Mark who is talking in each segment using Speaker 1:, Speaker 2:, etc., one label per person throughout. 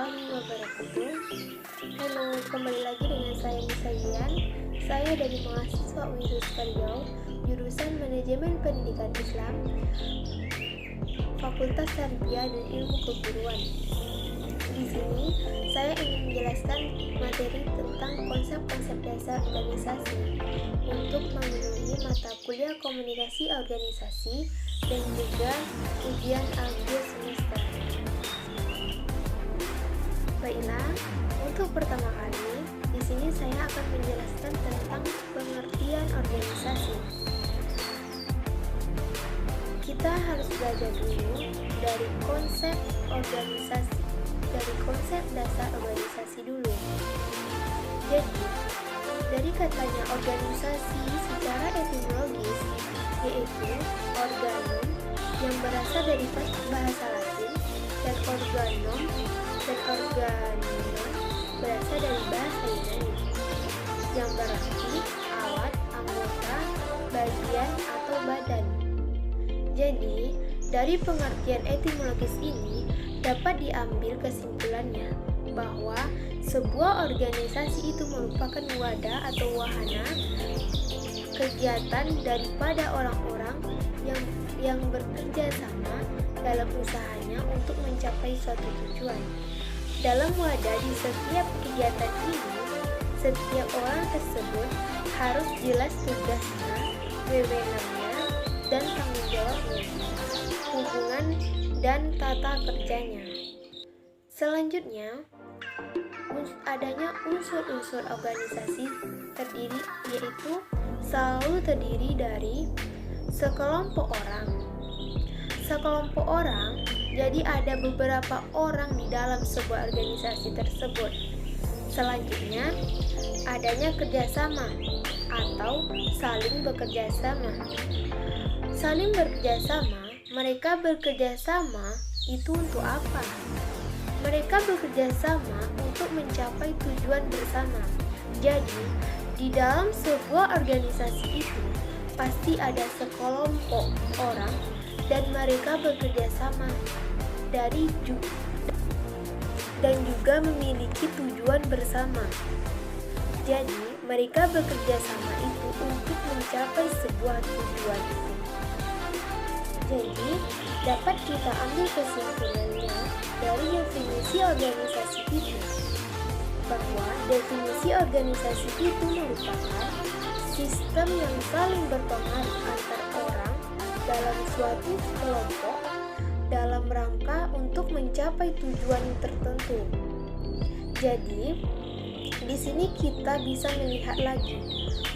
Speaker 1: warahmatullahi wabarakatuh. Halo, kembali lagi dengan saya Nisa Yian. Saya dari mahasiswa Universitas Riau, jurusan Manajemen Pendidikan Islam, Fakultas Tarbiyah dan Ilmu Keguruan. Di sini saya ingin menjelaskan materi tentang konsep-konsep dasar organisasi untuk memenuhi mata kuliah komunikasi organisasi dan juga ujian akhir semester. Baiklah, untuk pertama kali di sini saya akan menjelaskan tentang pengertian organisasi. Kita harus belajar dulu dari konsep organisasi, dari konsep dasar organisasi dulu. Jadi, dari katanya organisasi secara etimologis, yaitu organum yang berasal dari bahasa Latin, dan organum berasal dari bahasa Yunani, yang berarti alat, anggota, bagian, atau badan. Jadi, dari pengertian etimologis ini dapat diambil kesimpulannya bahwa sebuah organisasi itu merupakan wadah atau wahana kegiatan daripada orang-orang yang bekerja sama dalam usahanya untuk mencapai suatu tujuan. Dalam wadah di setiap kegiatan ini, setiap orang tersebut harus jelas tugasnya, wewenangnya, dan tanggung jawabnya, hubungan dan tata kerjanya. Selanjutnya, adanya unsur-unsur organisasi selalu terdiri dari sekelompok orang. Sekelompok orang, jadi ada beberapa orang di dalam sebuah organisasi tersebut. Selanjutnya, adanya kerjasama atau saling bekerjasama. Saling bekerjasama, mereka bekerjasama itu untuk apa? Mereka bekerjasama untuk mencapai tujuan bersama. Jadi, di dalam sebuah organisasi itu pasti ada sekelompok orang dan mereka bekerja sama dan juga memiliki tujuan bersama. Jadi, mereka bekerja sama itu untuk mencapai sebuah tujuan itu. Jadi, dapat kita ambil kesimpulannya dari definisi organisasi itu, bahwa definisi organisasi itu merupakan sistem yang saling berpengaruh antar orang dalam suatu kelompok dalam rangka untuk mencapai tujuan tertentu. Jadi, di sini kita bisa melihat lagi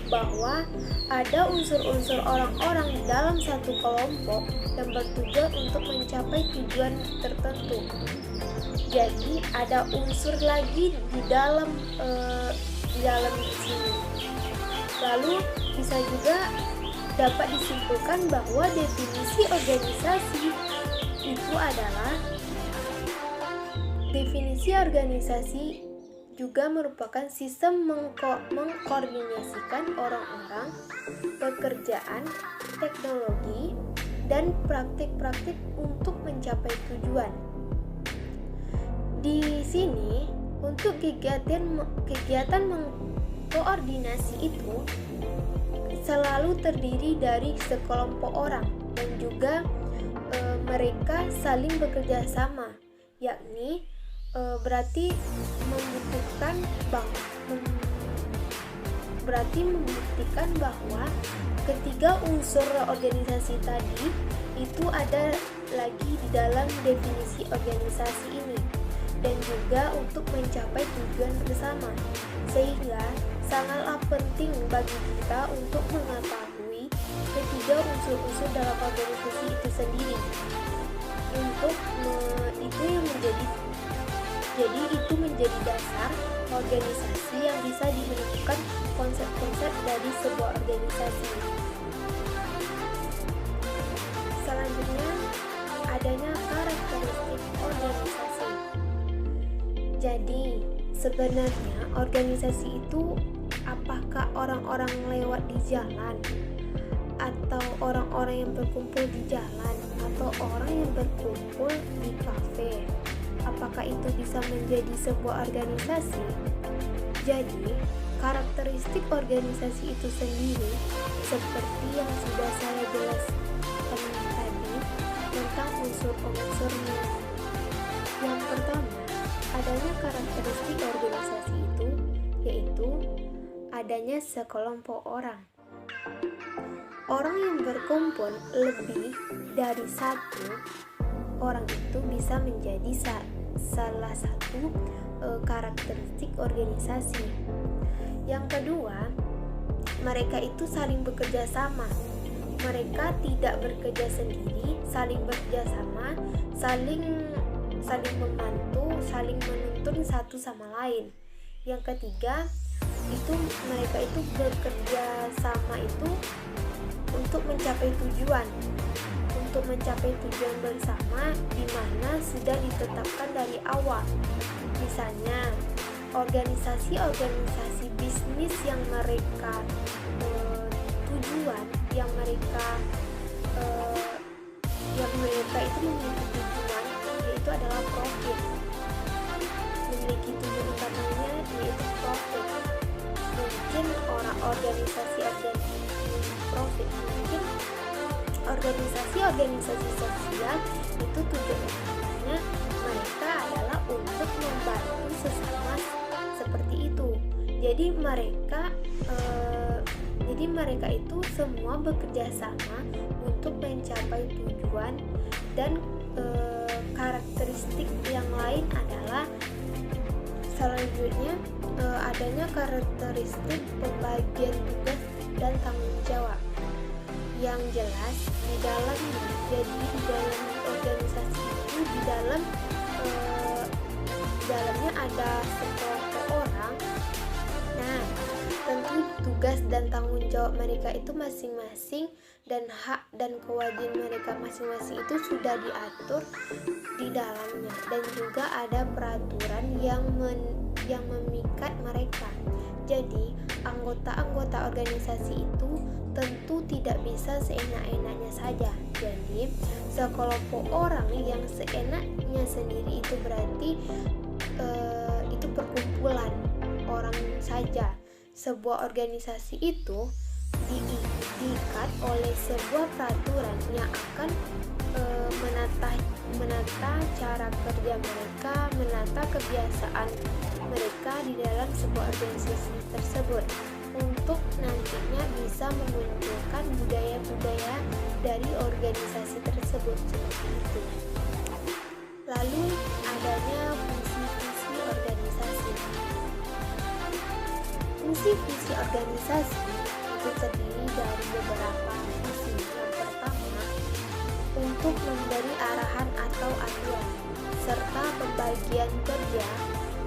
Speaker 1: bahwa ada unsur-unsur orang-orang di dalam satu kelompok yang bertujuan untuk mencapai tujuan tertentu. Jadi, ada unsur lagi di dalam sini. Lalu bisa juga dapat disimpulkan bahwa definisi organisasi itu adalah juga merupakan sistem mengkoordinasikan orang-orang, pekerjaan, teknologi, dan praktik-praktik untuk mencapai tujuan. Di sini, untuk kegiatan mengkoordinasi itu selalu terdiri dari sekelompok orang dan juga mereka saling bekerja sama, yakni berarti membuktikan bahwa ketiga unsur organisasi tadi itu ada lagi di dalam definisi organisasi ini dan juga untuk mencapai tujuan bersama, sehingga sangatlah penting bagi kita untuk mengetahui ketiga unsur-unsur dalam organisasi itu sendiri. Itu menjadi dasar organisasi yang bisa menentukan konsep-konsep dari sebuah organisasi. Selanjutnya, adanya karakteristik organisasi. Jadi, sebenarnya organisasi itu apakah orang-orang lewat di jalan, atau orang-orang yang berkumpul di jalan, atau orang yang berkumpul di kafe, apakah itu bisa menjadi sebuah organisasi? Jadi, karakteristik organisasi itu sendiri seperti yang sudah saya jelaskan tadi tentang unsur-unsurnya. Yang pertama, adanya karakteristik organisasi itu yaitu adanya sekelompok orang. Orang yang berkumpul lebih dari satu orang itu bisa menjadi salah satu karakteristik organisasi. Yang kedua, mereka itu saling bekerja sama. Mereka tidak bekerja sendiri, saling bekerja sama, saling membantu, saling menuntun satu sama lain. Yang ketiga, itu mereka itu bekerja sama itu untuk mencapai tujuan bersama di mana sudah ditetapkan dari awal. Misalnya, organisasi bisnis yang mereka itu memiliki tujuan yaitu adalah profit. Memiliki tujuan utamanya yaitu profit. Mungkin organisasi sosial itu tujuan utamanya mereka adalah untuk membantu sesama seperti itu. Jadi mereka itu semua bekerja sama untuk mencapai tujuan. Dan karakteristik yang lain adalah selanjutnya adanya karakteristik pembagian tugas dan tanggung jawab yang jelas di dalamnya. Jadi di dalam organisasi itu di dalamnya ada sekelompok orang. Nah, tentu tugas dan tanggung jawab mereka itu masing-masing dan hak dan kewajiban mereka masing-masing itu sudah diatur di dalamnya, dan juga ada peraturan yang memikat mereka. Jadi, anggota-anggota organisasi itu tentu tidak bisa seenak-enaknya saja. Jadi, sekelompok orang yang seenaknya sendiri itu berarti itu perkumpulan orang saja. Sebuah organisasi itu diikat oleh sebuah peraturan yang akan menata cara kerja mereka, menata kebiasaan mereka di dalam sebuah organisasi tersebut untuk nantinya bisa memunculkan budaya-budaya dari organisasi tersebut seperti itu. Lalu adanya fungsi-fungsi organisasi. Fungsi-fungsi organisasi itu terdiri dari beberapa fungsi. Yang pertama, untuk memberi arahan atau aturan serta pembagian kerja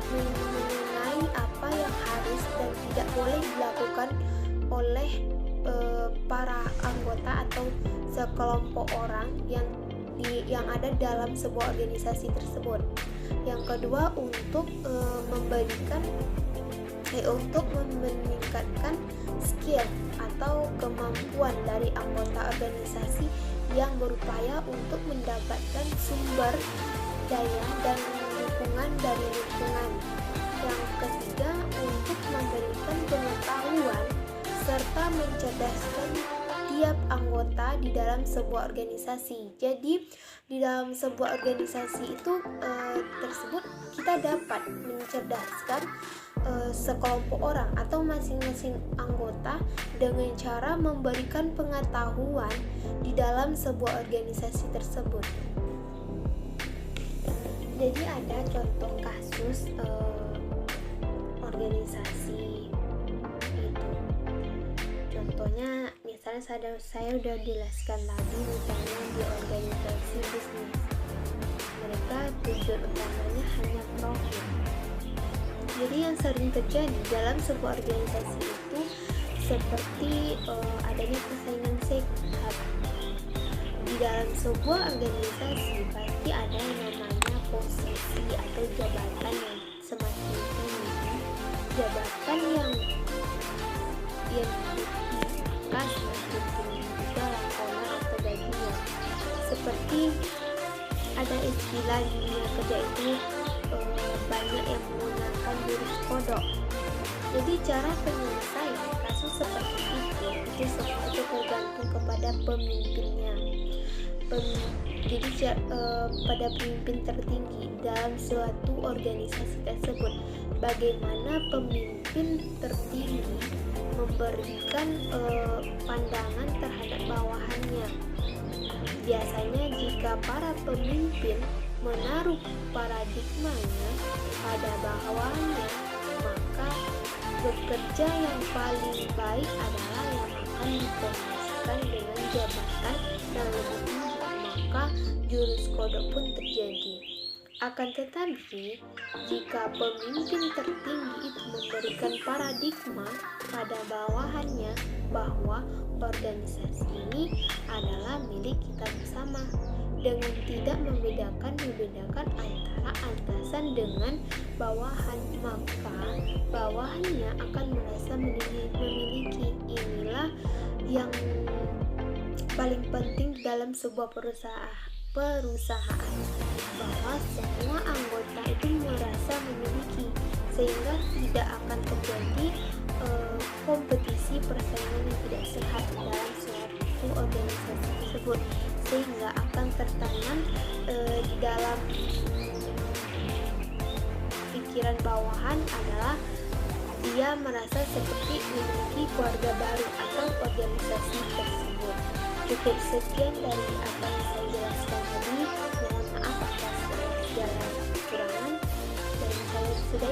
Speaker 1: mengenai apa yang harus dan tidak boleh dilakukan oleh para anggota atau sekelompok orang yang ada dalam sebuah organisasi tersebut. Yang kedua, untuk meningkatkan skill atau kemampuan dari anggota organisasi yang berupaya untuk mendapatkan sumber daya dan dukungan dari lingkungan. Yang ketiga, untuk memberikan pengetahuan serta mencerdaskan tiap anggota di dalam sebuah organisasi. Jadi di dalam sebuah organisasi itu tersebut kita dapat mencerdaskan sekelompok orang atau masing-masing anggota dengan cara memberikan pengetahuan di dalam sebuah organisasi tersebut. Jadi ada contoh kasus organisasi itu. Contohnya misalnya saya udah jelaskan tadi, misalnya di organisasi bisnis mereka tujuan utamanya hanya profit. Jadi yang sering terjadi dalam sebuah organisasi itu seperti adanya persaingan sehat. Di dalam sebuah organisasi pasti ada yang namanya posisi atau jabatan yang semakin tinggi, jabatan yang diduduki maka semakin tinggi juga laporan atau gajinya. Seperti ada istilah di dunia kerja itu banyak yang menggunakan jurus kodok. Jadi cara penyelesaian kasus seperti itu tergantung kepada pemimpinnya. Jadi pada pemimpin tertinggi dalam suatu organisasi tersebut, bagaimana pemimpin tertinggi memberikan pandangan terhadap bawahannya. Biasanya jika para pemimpin menaruh paradigmanya pada bawahannya, maka bekerja yang paling baik adalah yang akan dipromosikan dengan jabatan yang lebih tinggi, maka jurus kodok pun terjadi. Akan tetapi, jika pemimpin tertinggi itu memberikan paradigma pada bawahannya bahwa organisasi ini adalah milik kita bersama, dengan tidak membedakan antara atasan dengan bawahan, maka bawahannya akan merasa memiliki. Inilah yang paling penting dalam sebuah perusahaan, bahwa semua anggota itu merasa memiliki, sehingga tidak akan terjadi kompetisi persaingan yang tidak sehat dalam suatu organisasi tersebut, sehingga akan tertanam di dalam pikiran bawahan adalah dia merasa seperti memiliki keluarga baru atau organisasi tersebut. Cukup sekian dari apa yang saya jelaskan tadi. Mohon maaf atas segala kekurangan, dan saya sudah